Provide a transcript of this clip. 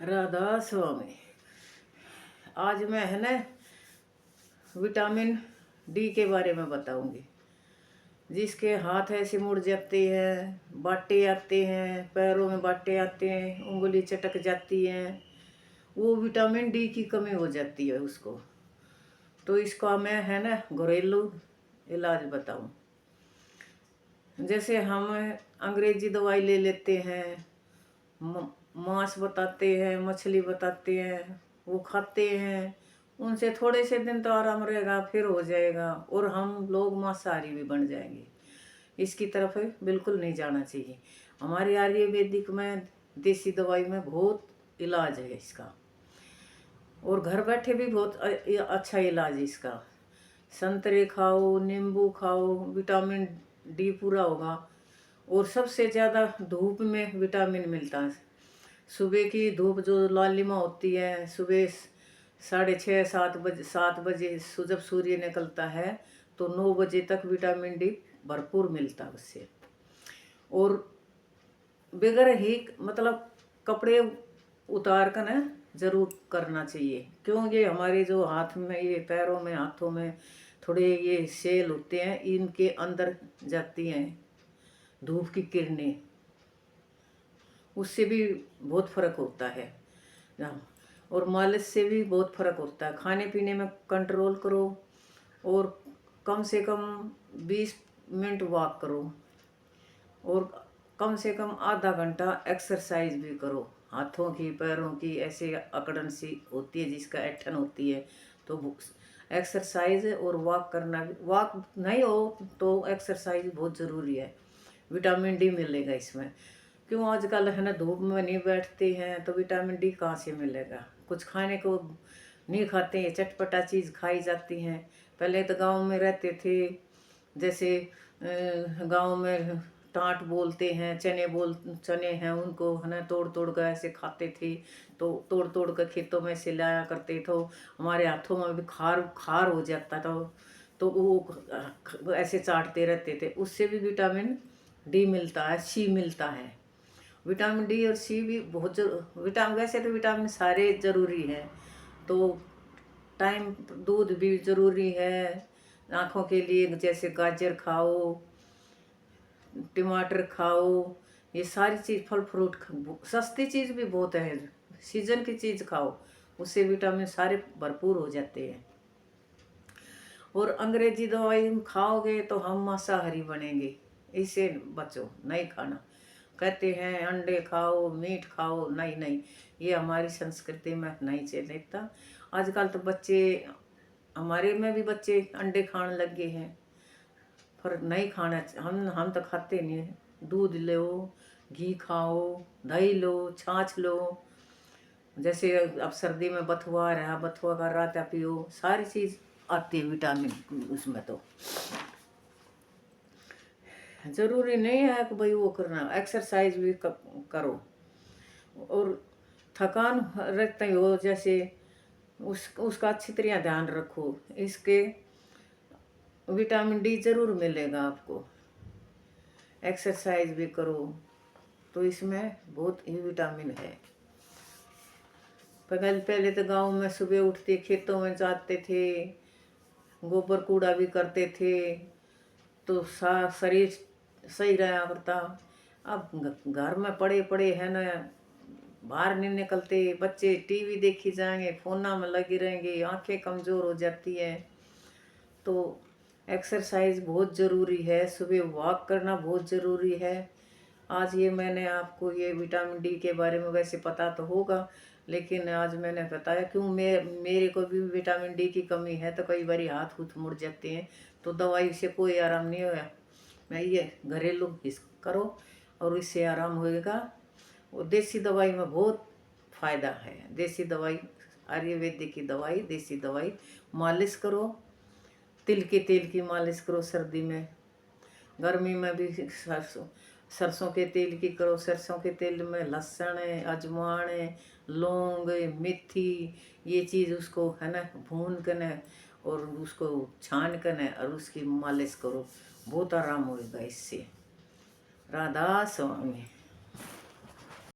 राधा स्वामी। आज मैं है ना विटामिन डी के बारे में बताऊंगी। जिसके हाथ ऐसे मुड़ जाते हैं, बाटे आते हैं, पैरों में बाटे आते हैं, उंगली चटक जाती हैं, वो विटामिन डी की कमी हो जाती है उसको। तो इसका मैं है ना घरेलू इलाज बताऊं। जैसे हम अंग्रेजी दवाई ले लेते हैं, मांस बताते हैं, मछली बताते हैं, वो खाते हैं, उनसे थोड़े से दिन तो आराम रहेगा, फिर हो जाएगा और हम लोग मांसाहारी भी बन जाएंगे। इसकी तरफ बिल्कुल नहीं जाना चाहिए। हमारे आयुर्वेदिक में, देसी दवाई में बहुत इलाज है इसका, और घर बैठे भी बहुत अच्छा इलाज है इसका। संतरे खाओ, नींबू खाओ, विटामिन डी पूरा होगा। और सबसे ज़्यादा धूप में विटामिन मिलता है। सुबह की धूप जो लालिमा होती है, सुबह 6:30 7 बजे जब सूर्य निकलता है तो 9 बजे तक विटामिन डी भरपूर मिलता है उससे। और बगैर ही मतलब कपड़े उतार कर ना जरूर करना चाहिए, क्यों ये हमारे जो हाथ में, ये पैरों में, हाथों में थोड़े ये सेल होते हैं, इनके अंदर जाती हैं धूप की किरणें, उससे भी बहुत फर्क होता है। और मालिश से भी बहुत फर्क होता है। खाने पीने में कंट्रोल करो और कम से कम 20 मिनट वॉक करो और कम से कम आधा घंटा एक्सरसाइज भी करो। हाथों की, पैरों की ऐसे अकड़न सी होती है जिसका ऐठन होती है, तो एक्सरसाइज और वॉक करना भी, वॉक नहीं हो तो एक्सरसाइज बहुत ज़रूरी है। विटामिन डी मिलेगा इसमें। क्यों आजकल है ना धूप में नहीं बैठते हैं तो विटामिन डी कहाँ से मिलेगा। कुछ खाने को नहीं खाते हैं, चटपटा चीज़ खाई जाती हैं। पहले तो गांव में रहते थे, जैसे गांव में टाँट बोलते हैं, चने हैं, उनको है ना तोड़ तोड़ कर ऐसे खाते थे। तो तोड़ तोड़ कर खेतों में से लाया करते, तो हमारे हाथों में भी खार खार हो जाता था, तो वो ऐसे चाटते रहते थे। उससे भी विटामिन डी मिलता है, सी मिलता है। विटामिन डी और सी भी बहुत विटामिन, वैसे तो विटामिन सारे ज़रूरी हैं। तो टाइम दूध भी ज़रूरी है आँखों के लिए। जैसे गाजर खाओ, टमाटर खाओ, ये सारी चीज़, फल फ्रूट, सस्ती चीज़ भी बहुत है, सीजन की चीज़ खाओ, उससे विटामिन सारे भरपूर हो जाते हैं। और अंग्रेजी दवाई खाओगे तो हम मांसाहारी बनेंगे, इससे बचो, नहीं खाना। कहते हैं अंडे खाओ, मीट खाओ, नहीं नहीं, ये हमारी संस्कृति में नहीं चलता। आजकल तो बच्चे, हमारे में भी बच्चे अंडे खाने लग गए हैं, पर नहीं खाना। हम तो खाते नहीं हैं। दूध लो, घी खाओ, दही लो, छाछ लो। जैसे अब सर्दी में बथुआ रहा, बथुआ का राता पियो, सारी चीज़ आती है विटामिन उसमें। तो ज़रूरी नहीं है कि भाई वो करना, एक्सरसाइज भी करो। और थकान रहते हो जैसे उसका अच्छी तरह ध्यान रखो। इसके विटामिन डी ज़रूर मिलेगा आपको। एक्सरसाइज भी करो तो इसमें बहुत ही विटामिन है। पहले तो गांव में सुबह उठते खेतों में जाते थे, गोबर कूड़ा भी करते थे, तो शरीर सही रहा करता। अब घर में पड़े पड़े है ना, बाहर नहीं निकलते, बच्चे टीवी देखी जाएंगे, फोना में लगे रहेंगे, आंखें कमज़ोर हो जाती हैं। तो एक्सरसाइज बहुत ज़रूरी है, सुबह वॉक करना बहुत ज़रूरी है। आज ये मैंने आपको ये विटामिन डी के बारे में, वैसे पता तो होगा, लेकिन आज मैंने बताया क्यों मेरे को भी विटामिन डी की कमी है, तो कई बार हाथ हुथ मुड़ जाते हैं, तो दवाई से कोई आराम नहीं होया। मैं ये घरेलू करो और इससे आराम होएगा। और देसी दवाई में बहुत फ़ायदा है। देसी दवाई, आयुर्वेदिक की दवाई, देसी दवाई, मालिश करो, तिल के तेल की मालिश करो सर्दी में। गर्मी में भी सरसों के तेल की करो। सरसों के तेल में लहसुन, अजवाइन, लौंग, मेथी, ये चीज़ उसको है ना भून कर न और उसको छान कर न और उसकी मालिश करो, बहुत आराम होगा इससे। राधा स्वामी।